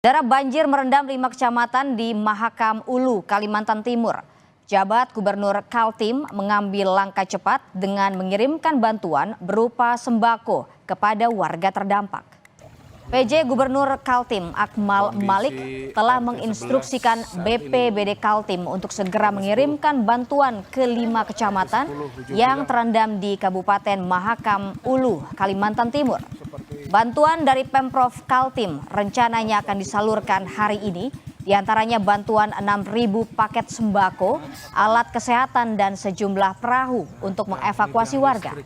Saudara, banjir merendam 5 kecamatan di Mahakam Ulu, Kalimantan Timur. Jabat Gubernur Kaltim mengambil langkah cepat dengan mengirimkan bantuan berupa sembako kepada warga terdampak. PJ Gubernur Kaltim Akmal Malik telah menginstruksikan BPBD Kaltim untuk segera mengirimkan bantuan ke 5 kecamatan yang terendam di Kabupaten Mahakam Ulu, Kalimantan Timur. Bantuan dari Pemprov Kaltim rencananya akan disalurkan hari ini, diantaranya bantuan 6.000 paket sembako, alat kesehatan dan sejumlah perahu untuk mengevakuasi warga.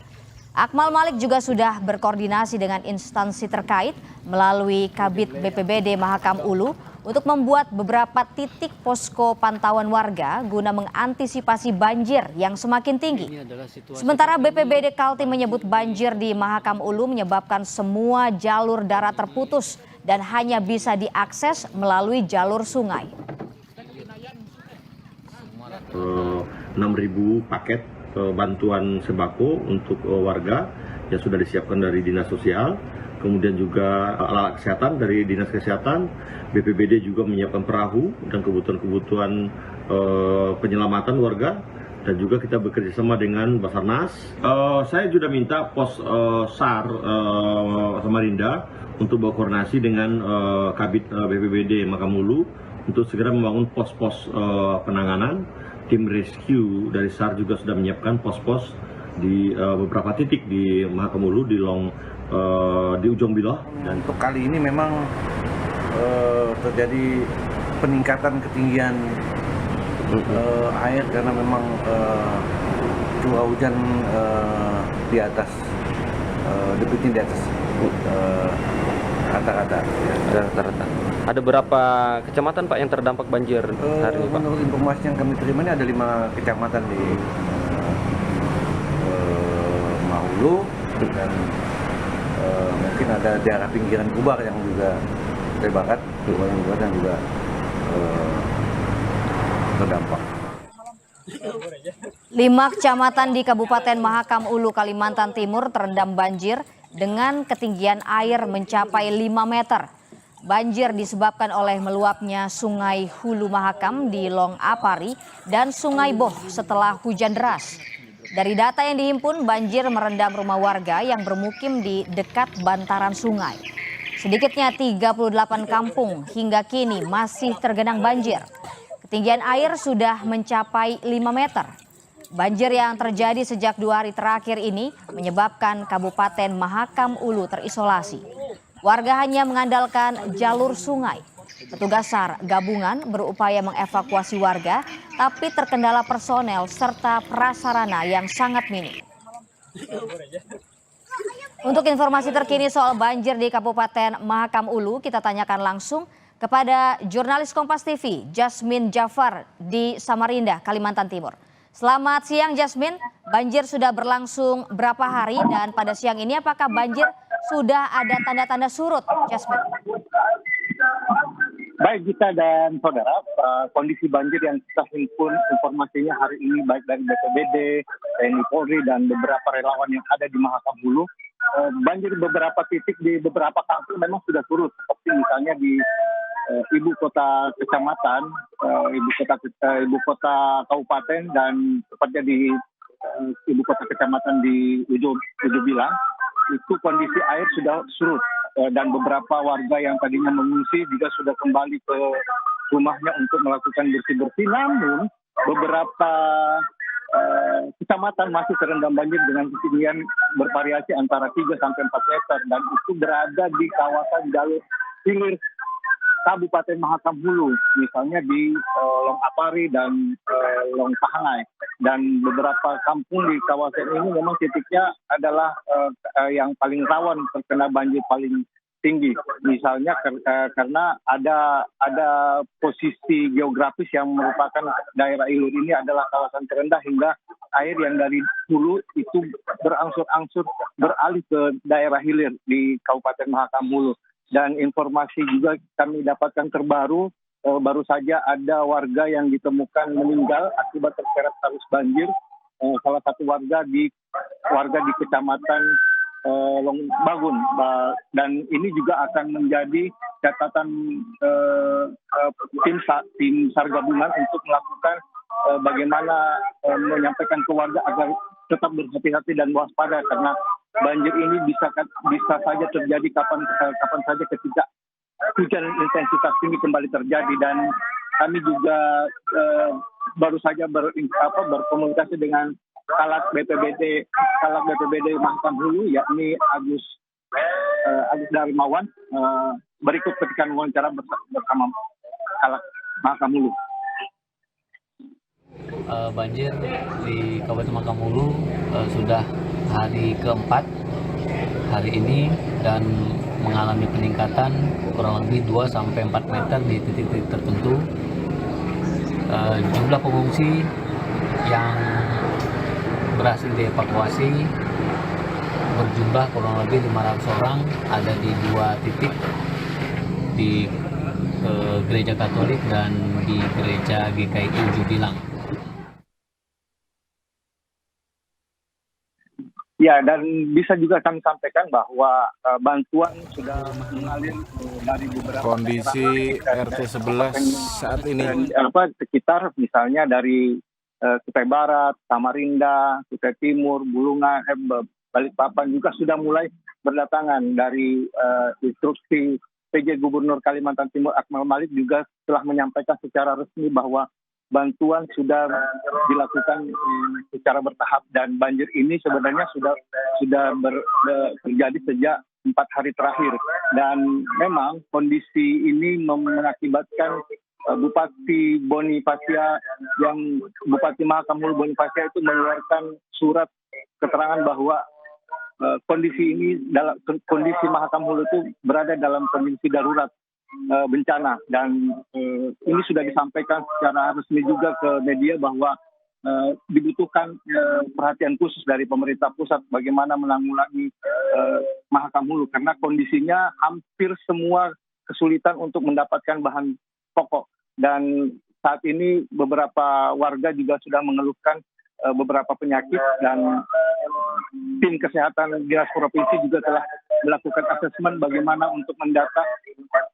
Akmal Malik juga sudah berkoordinasi dengan instansi terkait melalui Kabid BPBD Mahakam Ulu untuk membuat beberapa titik posko pantauan warga guna mengantisipasi banjir yang semakin tinggi. Sementara BPBD Kaltim menyebut banjir di Mahakam Ulu menyebabkan semua jalur darat terputus dan hanya bisa diakses melalui jalur sungai. 6.000 paket bantuan sembako untuk warga yang sudah disiapkan dari Dinas Sosial, kemudian juga alat kesehatan dari Dinas Kesehatan, BPBD juga menyiapkan perahu dan kebutuhan-kebutuhan penyelamatan warga, dan juga kita bekerja sama dengan Basarnas. Saya sudah minta pos SAR Samarinda untuk berkoordinasi dengan Kabid BPBD Mahakam Ulu untuk segera membangun pos-pos penanganan. Tim rescue dari SAR juga sudah menyiapkan pos-pos di beberapa titik di Mahakam Ulu, di ujung Biloh. Dan untuk kali ini memang terjadi peningkatan ketinggian air karena memang curah hujan di atas debitnya di atas rata-rata. Ada berapa kecamatan Pak yang terdampak banjir hari ini Pak? Menurut informasi yang kami terima ini ada 5 kecamatan di Mahulu dan mungkin ada daerah pinggiran Kubar yang juga terbakar, yang juga terdampak. 5 kecamatan di Kabupaten Mahakam Ulu, Kalimantan Timur terendam banjir dengan ketinggian air mencapai 5 meter. Banjir disebabkan oleh meluapnya Sungai Hulu Mahakam di Long Apari dan Sungai Boh setelah hujan deras. Dari data yang dihimpun, banjir merendam rumah warga yang bermukim di dekat bantaran sungai. Sedikitnya 38 kampung hingga kini masih tergenang banjir. Ketinggian air sudah mencapai 5 meter. Banjir yang terjadi sejak 2 hari terakhir ini menyebabkan Kabupaten Mahakam Ulu terisolasi. Warga hanya mengandalkan jalur sungai. Petugas SAR gabungan berupaya mengevakuasi warga, tapi terkendala personel serta prasarana yang sangat minim. Untuk informasi terkini soal banjir di Kabupaten Mahakam Ulu, kita tanyakan langsung kepada jurnalis Kompas TV, Jasmine Jafar di Samarinda, Kalimantan Timur. Selamat siang Jasmine, banjir sudah berlangsung berapa hari dan pada siang ini apakah banjir sudah ada tanda-tanda surut, Jasmine? Baik Gita dan saudara, kondisi banjir yang kita himpun informasinya hari ini baik dari BPBD, TNI Polri dan beberapa relawan yang ada di Mahakam Ulu, banjir beberapa titik di beberapa kampung memang sudah surut, seperti misalnya di ibu kota kecamatan, ibu kota kabupaten dan tepatnya di ibu kota kecamatan di Ujung Bilang, itu kondisi air sudah surut dan beberapa warga yang tadinya mengungsi juga sudah kembali ke rumahnya untuk melakukan bersih-bersih. Namun beberapa kecamatan masih terendam banjir dengan ketinggian bervariasi antara 3 sampai 4 meter dan itu berada di kawasan jalur hilir Kabupaten Mahakam Hulu, misalnya di Long Apari dan Long Pahangai. Dan beberapa kampung di kawasan ini memang titiknya adalah yang paling rawan terkena banjir paling tinggi. Misalnya karena ada posisi geografis yang merupakan daerah hilir ini adalah kawasan terendah hingga air yang dari hulu itu berangsur-angsur beralih ke daerah hilir di Kabupaten Mahakam Hulu. Dan informasi juga kami dapatkan terbaru, baru saja ada warga yang ditemukan meninggal akibat terseret arus banjir. Salah satu warga di kecamatan Bagun, dan ini juga akan menjadi catatan tim SAR gabungan untuk melakukan bagaimana menyampaikan ke warga agar tetap berhati-hati dan waspada karena banjir ini bisa saja terjadi kapan saja ketika hujan intensitas tinggi kembali terjadi. Dan kami juga baru saja berkomunikasi dengan Kalak BPBD Mahakam Hulu, yakni Agus Darmawan. Berikut petikan wawancara bersama Kalak Mahakam Hulu. Banjir di Kabupaten Mahakam Hulu sudah hari keempat hari ini dan mengalami peningkatan kurang lebih 2-4 meter di titik-titik tertentu. Jumlah pengungsi yang berhasil dievakuasi berjumlah kurang lebih 500 orang, ada di 2 titik, di Gereja Katolik dan di Gereja GKI Jubilang. Ya, dan bisa juga kami sampaikan bahwa bantuan sudah mengalir dari beberapa kondisi RT 11 saat ini. Sekitar misalnya dari Kutai Barat, Samarinda, Kutai Timur, Bulungan, Balikpapan juga sudah mulai berdatangan. Dari instruksi PJ Gubernur Kalimantan Timur Akmal Malik juga telah menyampaikan secara resmi bahwa bantuan sudah dilakukan secara bertahap dan banjir ini sebenarnya sudah terjadi sejak 4 hari terakhir. Dan memang kondisi ini mengakibatkan Bupati Mahakam Hulu Bonifacia itu mengeluarkan surat keterangan bahwa kondisi Mahakam Hulu itu berada dalam kondisi darurat bencana. Dan ini sudah disampaikan secara resmi juga ke media bahwa dibutuhkan perhatian khusus dari pemerintah pusat bagaimana menanggulangi Mahakam Hulu karena kondisinya hampir semua kesulitan untuk mendapatkan bahan pokok. Dan saat ini beberapa warga juga sudah mengeluhkan beberapa penyakit dan tim kesehatan Dinas Provinsi juga telah melakukan asesmen bagaimana untuk mendata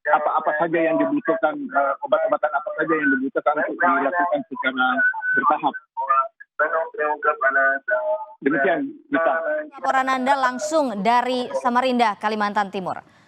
apa saja yang dibutuhkan, obat-obatan apa saja yang dibutuhkan untuk dilakukan secara bertahap. Demikian, Gita. Laporan Anda langsung dari Samarinda, Kalimantan Timur.